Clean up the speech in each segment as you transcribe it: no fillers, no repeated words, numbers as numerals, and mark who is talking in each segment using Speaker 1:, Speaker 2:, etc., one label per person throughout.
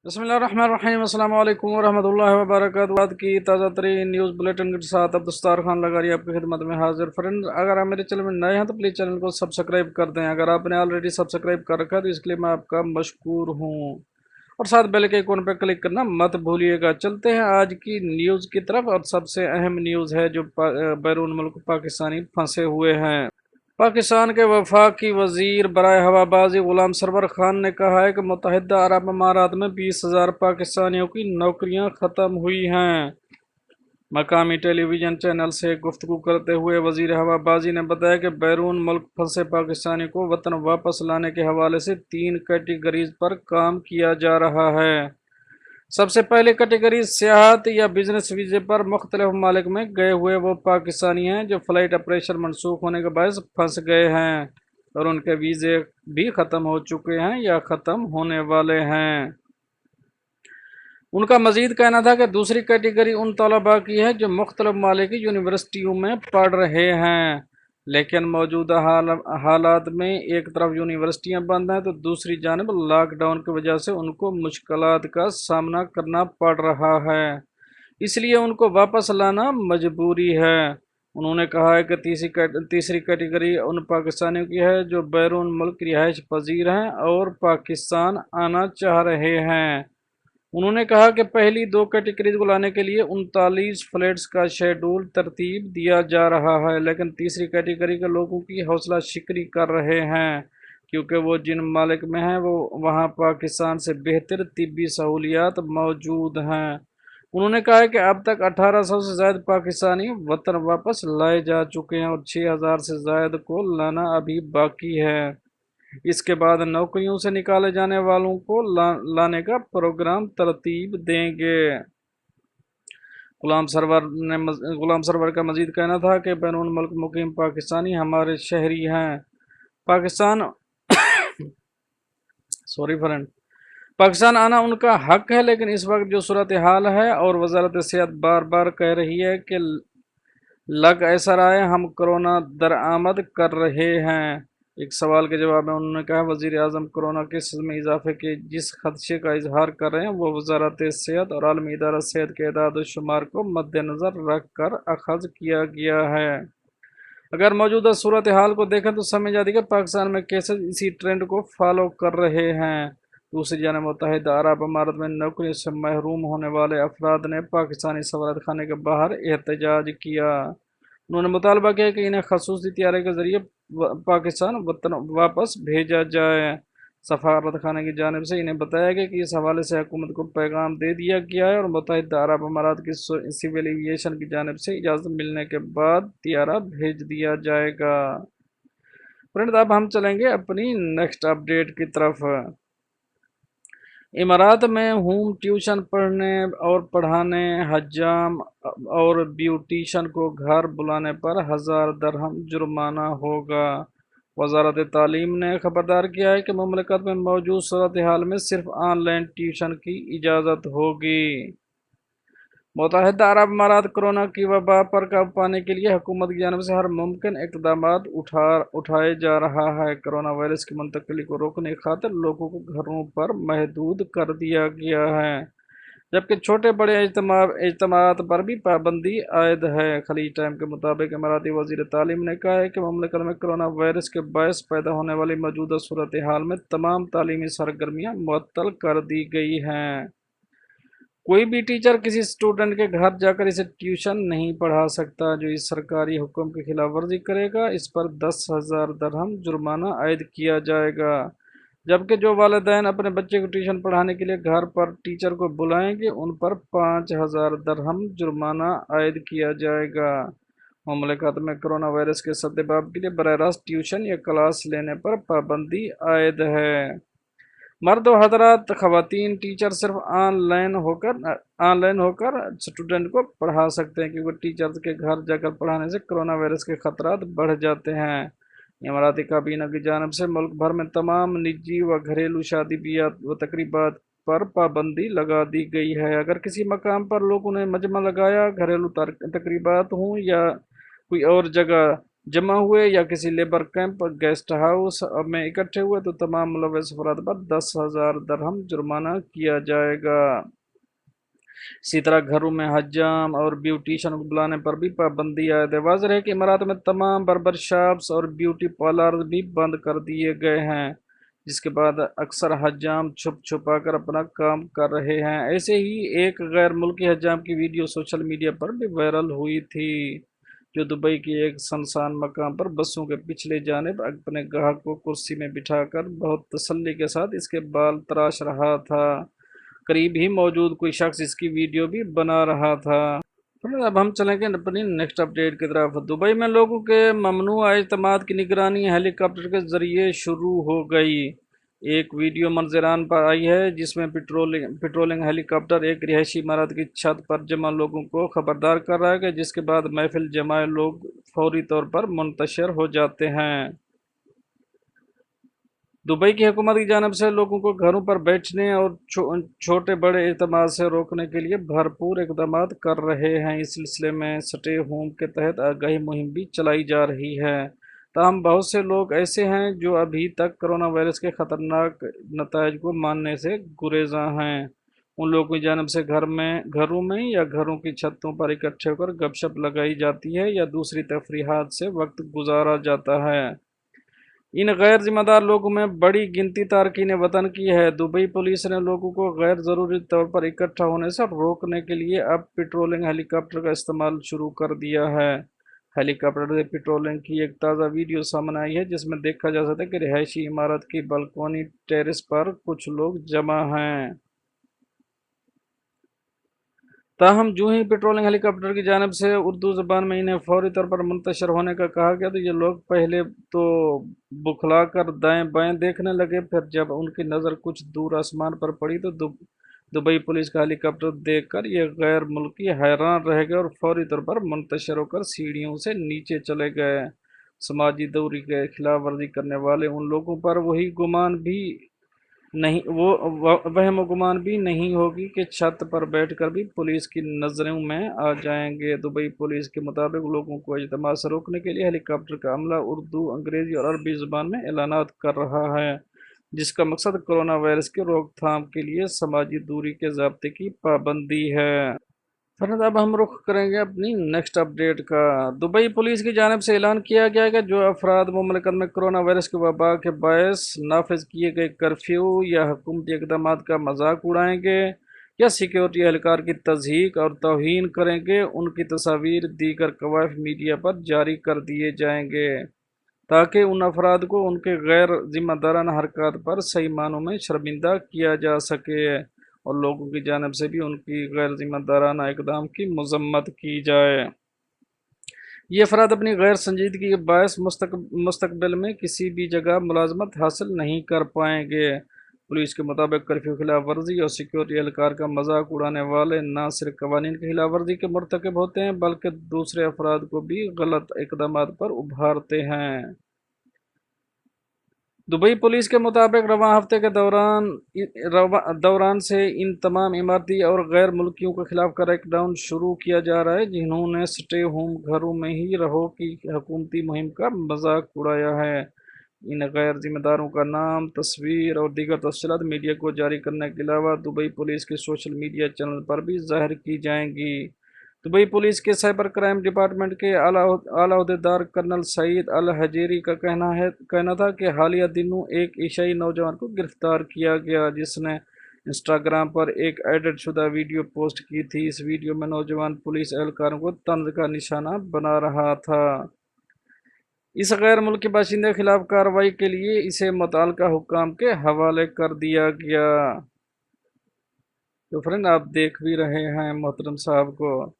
Speaker 1: بسم اللہ الرحمن الرحیم۔ السلام علیکم ورحمۃ اللہ وبرکاتہ۔ آج کی تازہ ترین نیوز بلیٹن کے ساتھ اب دستار خان لگاری آپ کی خدمت میں حاضر۔ فرینڈ، اگر آپ میرے چینل میں نئے ہیں تو پلیز چینل کو سبسکرائب کر دیں۔ اگر آپ نے آلریڈی سبسکرائب کر رکھا ہے تو اس کے لیے میں آپ کا مشکور ہوں، اور ساتھ بیل کے آئیکن پہ کلک کرنا مت بھولیے گا۔ چلتے ہیں آج کی نیوز کی طرف، اور سب سے اہم نیوز ہے جو بیرون ملک پاکستانی پھنسے ہوئے ہیں۔ پاکستان کے وفاقی وزیر برائے ہوابازی غلام سرور خان نے کہا ہے کہ متحدہ عرب امارات میں 20,000 پاکستانیوں کی نوکریاں ختم ہوئی ہیں۔ مقامی ٹیلی ویژن چینل سے گفتگو کرتے ہوئے وزیر ہوابازی نے بتایا کہ بیرون ملک پھنسے پاکستانیوں کو وطن واپس لانے کے حوالے سے 3 کیٹیگریز پر کام کیا جا رہا ہے۔ سب سے پہلے کیٹیگری سیاحت یا بزنس ویزے پر مختلف ممالک میں گئے ہوئے وہ پاکستانی ہیں جو فلائٹ آپریشن منسوخ ہونے کے باعث پھنس گئے ہیں اور ان کے ویزے بھی ختم ہو چکے ہیں یا ختم ہونے والے ہیں۔ ان کا مزید کہنا تھا کہ دوسری کیٹیگری ان طلباء کی ہے جو مختلف ممالک کی یونیورسٹیوں میں پڑھ رہے ہیں، لیکن موجودہ حالات میں ایک طرف یونیورسٹیاں بند ہیں تو دوسری جانب لاک ڈاؤن کی وجہ سے ان کو مشکلات کا سامنا کرنا پڑ رہا ہے، اس لیے ان کو واپس لانا مجبوری ہے۔ انہوں نے کہا ہے کہ تیسری کیٹیگری ان پاکستانیوں کی ہے جو بیرون ملک رہائش پذیر ہیں اور پاکستان آنا چاہ رہے ہیں۔ انہوں نے کہا کہ پہلی 2 کیٹیگریز کو لانے کے لیے 39 فلائٹس کا شیڈول ترتیب دیا جا رہا ہے، لیکن تیسری کیٹیگری کے لوگوں کی حوصلہ شکنی کر رہے ہیں کیونکہ وہ جن ممالک میں ہیں وہاں پاکستان سے بہتر طبی سہولیات موجود ہیں۔ انہوں نے کہا کہ اب تک 1800 سے زائد پاکستانی وطن واپس لائے جا چکے ہیں اور 6000 سے زائد کو لانا ابھی باقی ہے۔ اس کے بعد نوکریوں سے نکالے جانے والوں کو لانے کا پروگرام ترتیب دیں گے۔ غلام سرور کا مزید کہنا تھا کہ بیرون ملک مقیم پاکستانی ہمارے شہری ہیں۔ پاکستان آنا ان کا حق ہے، لیکن اس وقت جو صورتحال ہے اور وزارت صحت بار بار کہہ رہی ہے کہ لگ ایسا رہا ہے ہم کرونا درآمد کر رہے ہیں۔ ایک سوال کے جواب میں انہوں نے کہا وزیر اعظم کورونا کیسز میں اضافے کے جس خدشے کا اظہار کر رہے ہیں وہ وزارت صحت اور عالمی ادارہ صحت کے اعداد و شمار کو مد نظر رکھ کر اخذ کیا گیا ہے۔ اگر موجودہ صورتحال کو دیکھیں تو سمجھ آتی ہے کہ پاکستان میں کیسز اسی ٹرینڈ کو فالو کر رہے ہیں۔ دوسری جانب متحدہ عرب امارات میں نوکری سے محروم ہونے والے افراد نے پاکستانی سفارت خانے کے باہر احتجاج کیا۔ انہوں نے مطالبہ کیا کہ انہیں خصوصی طیارے کے ذریعے پاکستان وطن واپس بھیجا جائے۔ سفارت خانے کی جانب سے انہیں بتایا گیا کہ اس حوالے سے حکومت کو پیغام دے دیا گیا ہے اور متحدہ عرب امارات کی سول ایویشن کی جانب سے اجازت ملنے کے بعد طیارہ بھیج دیا جائے گا۔ فرینڈ، اب ہم چلیں گے اپنی نیکسٹ اپڈیٹ کی طرف۔ امارات میں ہوم ٹیوشن پڑھنے اور پڑھانے حجام اور بیوٹیشن کو گھر بلانے پر 1000 درہم جرمانہ ہوگا۔ وزارت تعلیم نے خبردار کیا ہے کہ مملکت میں موجود صورتحال میں صرف آن لائن ٹیوشن کی اجازت ہوگی۔ متحدہ عرب امارات کورونا کی وبا پر قابو پانے کے لیے حکومت کی جانب سے ہر ممکن اقدامات اٹھائے جا رہا ہے۔ کورونا وائرس کی منتقلی کو روکنے کی خاطر لوگوں کو گھروں پر محدود کر دیا گیا ہے، جبکہ چھوٹے بڑے اجتماعات پر بھی پابندی عائد ہے۔ خلیج ٹائم کے مطابق اماراتی وزیر تعلیم نے کہا ہے کہ مملکت میں کورونا وائرس کے باعث پیدا ہونے والی موجودہ صورتحال میں تمام تعلیمی سرگرمیاں معطل کر دی گئی ہیں۔ کوئی بھی ٹیچر کسی اسٹوڈنٹ کے گھر جا کر اسے ٹیوشن نہیں پڑھا سکتا۔ جو اس سرکاری حکم کی خلاف ورزی کرے گا اس پر 10,000 درہم جرمانہ عائد کیا جائے گا، جبکہ جو والدین اپنے بچے کو ٹیوشن پڑھانے کے لیے گھر پر ٹیچر کو بلائیں گے ان پر 5,000 درہم جرمانہ عائد کیا جائے گا۔ مملکت میں کورونا وائرس کے سدباب کے لیے براہ راست ٹیوشن یا کلاس لینے پر پابندی عائد ہے۔ مرد و حضرات، خواتین ٹیچر صرف آن لائن ہو کر اسٹوڈنٹ کو پڑھا سکتے ہیں، کیونکہ ٹیچر کے گھر جا کر پڑھانے سے کرونا وائرس کے خطرات بڑھ جاتے ہیں۔ اماراتی کابینہ کی جانب سے ملک بھر میں تمام نجی و گھریلو شادی بیاہ و تقریبات پر پابندی لگا دی گئی ہے۔ اگر کسی مقام پر لوگوں نے مجمع لگایا، گھریلو تقریبات ہوں یا کوئی اور جگہ जमा हुए या किसी लेबर कैंप गेस्ट हाउस में इकट्ठे हुए तो तमाम मुलव्वस अफराद पर 10,000 दरहम जुर्माना किया जाएगा। इसी तरह घरों में हज्जाम और ब्यूटिशियन को बुलाने पर भी पाबंदी आयद है। वाज़ेह है कि इमारात में तमाम बार्बर शॉप्स और ब्यूटी पार्लर भी बंद कर दिए गए हैं, जिसके बाद अक्सर हज्जाम छुप छुपा कर अपना काम कर रहे हैं। ऐसे ही एक गैर मुल्की हज्जाम की वीडियो सोशल मीडिया पर भी वायरल हुई थी, जो दुबई के एक सुनसान मकाम पर बसों के पिछले जानिब अपने ग्राहक को कुर्सी में बिठाकर बहुत तसल्ली के साथ इसके बाल तराश रहा था। करीब ही मौजूद कोई शख्स इसकी वीडियो भी बना रहा था। फिर अब हम चलेंगे अपनी नेक्स्ट अपडेट की तरफ। दुबई में लोगों के ममनुआ इज्तिमात की निगरानी हेलीकॉप्टर के जरिए शुरू हो गई। एक वीडियो मंजरान पर आई है जिसमें पेट्रोलिंग हेलीकॉप्टर एक रिहायशी इमारत की छत पर जमा लोगों को खबरदार कर रहा है, कि जिसके बाद महफिल जमाए लोग फौरी तौर पर मुंतशिर हो जाते हैं। दुबई की हुकूमत की जानब से लोगों को घरों पर बैठने और छोटे बड़े इज्तिमा से रोकने के लिए भरपूर इकदाम कर रहे हैं। इस सिलसिले में स्टे होम के तहत आगाही मुहिम भी चलाई जा रही है। ताहम बहुत से लोग ऐसे हैं जो अभी तक कोरोना वायरस के ख़तरनाक नताइज को मानने से गुरेज़ा हैं। उन लोगों की जानब से घरों में या घरों की छतों पर इकट्ठे होकर गपशप लगाई जाती है या दूसरी तफरीहात से वक्त गुजारा जाता है। इन गैर जिम्मेदार लोगों में बड़ी गिनती तारकीन वतन की है। दुबई पुलिस ने लोगों को गैर ज़रूरी तौर पर इकट्ठा होने से रोकने के लिए अब पेट्रोलिंग हेलीकॉप्टर का इस्तेमाल शुरू कर दिया है। हेलीकॉप्टर से पेट्रोलिंग की एक ताज़ा वीडियो सामने आई है, जिसमें देखा जा सकता है कि रिहायशी इमारत की बालकोनी टेरेस पर कुछ लोग जमा हैं। ताहम जो ही पेट्रोलिंग हेलीकॉप्टर की जानब से उर्दू ज़बान में इन्हें फौरी तौर पर मुंतशिर होने का कहा गया, तो ये लोग पहले तो बुखला कर दाएं बाएं देखने लगे। फिर जब उनकी नज़र कुछ दूर आसमान पर पड़ी तो दुबई पुलिस का हेलीकॉप्टर देखकर ये गैर मुल्की हैरान रह गए और फौरी तौर पर मुंतशिर होकर सीढ़ियों से नीचे चले गए। समाजी दूरी के खिलाफ वर्जी करने वाले उन लोगों पर वहम गुमान भी नहीं होगी कि छत पर बैठकर भी पुलिस की नज़रों में आ जाएंगे। दुबई पुलिस के मुताबिक लोगों को इज्तिमा से रोकने के लिए हेलीकॉप्टर का अमला उर्दू, अंग्रेज़ी और अरबी ज़बान में ऐलानात कर रहा है, जिसका मकसद कोरोना वायरस की रोकथाम के लिए समाजी दूरी के ज़ाब्ते की पाबंदी है। फरहत अब हम रुख करेंगे अपनी नेक्स्ट अपडेट का। दुबई पुलिस की जानब से ऐलान किया गया है कि जो अफराद मुमलिकत में कोरोना वायरस की वबा के बायस नाफिज किए गए कर्फ्यू या हुकूमती इकदाम का मजाक उड़ाएंगे या सिक्योरिटी एहलकार की तज़हीक और तौहीन करेंगे, उनकी तस्वीर दीगर कवायफ मीडिया पर जारी कर दिए जाएंगे, ताकि उन अफराद को उनके गैर जिम्मेदाराना हरकत पर सही मानों में शर्मिंदा किया जा सके और लोगों की जानब से भी उनकी गैर जिम्मेदाराना इकदाम की मजम्मत की जाए। ये अफराद अपनी गैर संजीदगी के बायस मुस्तकबिल में किसी भी जगह मुलाजमत हासिल नहीं कर पाएंगे। पुलिस के मुताबिक कर्फ्यू खिलाफ वर्जी और सिक्योरिटी एहलकार का मजाक उड़ाने वाले न सिर्फ कवानीन की खिलाफ वर्जी के मुर्तकब होते हैं, बल्कि दूसरे अफराद को भी गलत इकदाम पर उभारते हैं। दुबई पुलिस के मुताबिक रवां हफ्ते के दौरान से इन तमाम इमारती और गैर मुल्कियों के खिलाफ क्रैकडाउन शुरू किया जा रहा है, जिन्होंने स्टे होम घरों में ही रहो की हुकूमती मुहिम का मजाक उड़ाया है। इन गैर जिम्मेदारों का नाम, तस्वीर और दीगर तफसीलात मीडिया को जारी करने के अलावा दुबई पुलिस के सोशल मीडिया चैनल पर भी जाहिर की जाएंगी। दुबई पुलिस के साइबर क्राइम डिपार्टमेंट के आला अहदेदार कर्नल सईद अल हजेरी का कहना था कि हालिया दिनों एक ईसाई नौजवान को गिरफ्तार किया गया, जिसने इंस्टाग्राम पर एक एडिट शुदा वीडियो पोस्ट की थी। इस वीडियो में नौजवान पुलिस एहलकारों को तंज का निशाना बना रहा था। इस गैर मुल्की बाशिंदे के खिलाफ कार्रवाई के लिए इसे मुतल्लिका हुक्काम के हवाले कर दिया गया। तो फ्रेंड, आप देख भी रहे हैं मोहतरम साहब को।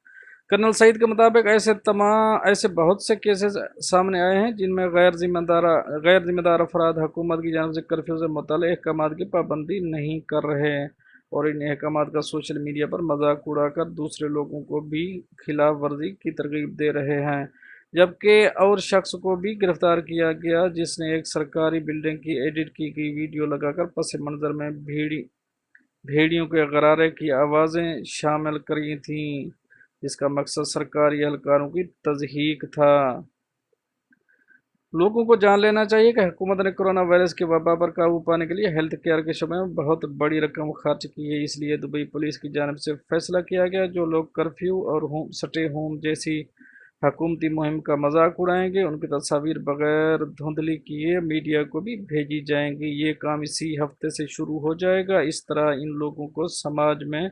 Speaker 1: कर्नल सईद के मुताबिक ऐसे बहुत से केसेस सामने आए हैं जिनमें गैर जिम्मेदार अफराद हुकूमत की जानब से कर्फ्यू से मुतल्लिक़ अहकाम की पाबंदी नहीं कर रहे हैं और इन अहकाम का सोशल मीडिया पर मजाक उड़ाकर दूसरे लोगों को भी खिलाफ वर्जी की तरगीब दे रहे हैं। जबकि और शख्स को भी गिरफ्तार किया गया, जिसने एक सरकारी बिल्डिंग की एडिट की गई वीडियो लगाकर पस मंज़र में भेड़ियों के गरारे की आवाज़ें शामिल करी थीं, जिसका मकसद सरकारी एहलकारों की तज़हीक था। लोगों को जान लेना चाहिए कि हुकूमत ने कोरोना वायरस की वबा पर काबू पाने के लिए हेल्थ केयर के शोबे में बहुत बड़ी रकम खर्च की है। इसलिए दुबई पुलिस की जानिब से फैसला किया गया, जो लोग कर्फ्यू और होम स्टे होम जैसी हुकूमती मुहिम का मजाक उड़ाएंगे, उनकी तस्वीर बगैर धुंधली किए मीडिया को भी भेजी जाएंगी। ये काम इसी हफ्ते से शुरू हो जाएगा। इस तरह इन लोगों को समाज में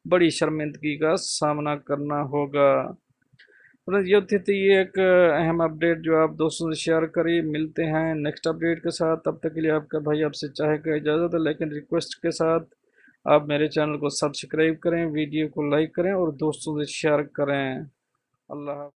Speaker 1: बड़ी शर्मिंदगी का सामना करना होगा। ये थी ये एक अहम अपडेट जो आप दोस्तों से शेयर करिए। मिलते हैं नेक्स्ट अपडेट के साथ, तब तक के लिए आपका भाई आपसे चाहेगा इजाज़त है, लेकिन रिक्वेस्ट के साथ आप मेरे चैनल को सब्सक्राइब करें, वीडियो को लाइक करें और दोस्तों से शेयर करें। अल्लाह हाफ़िज़।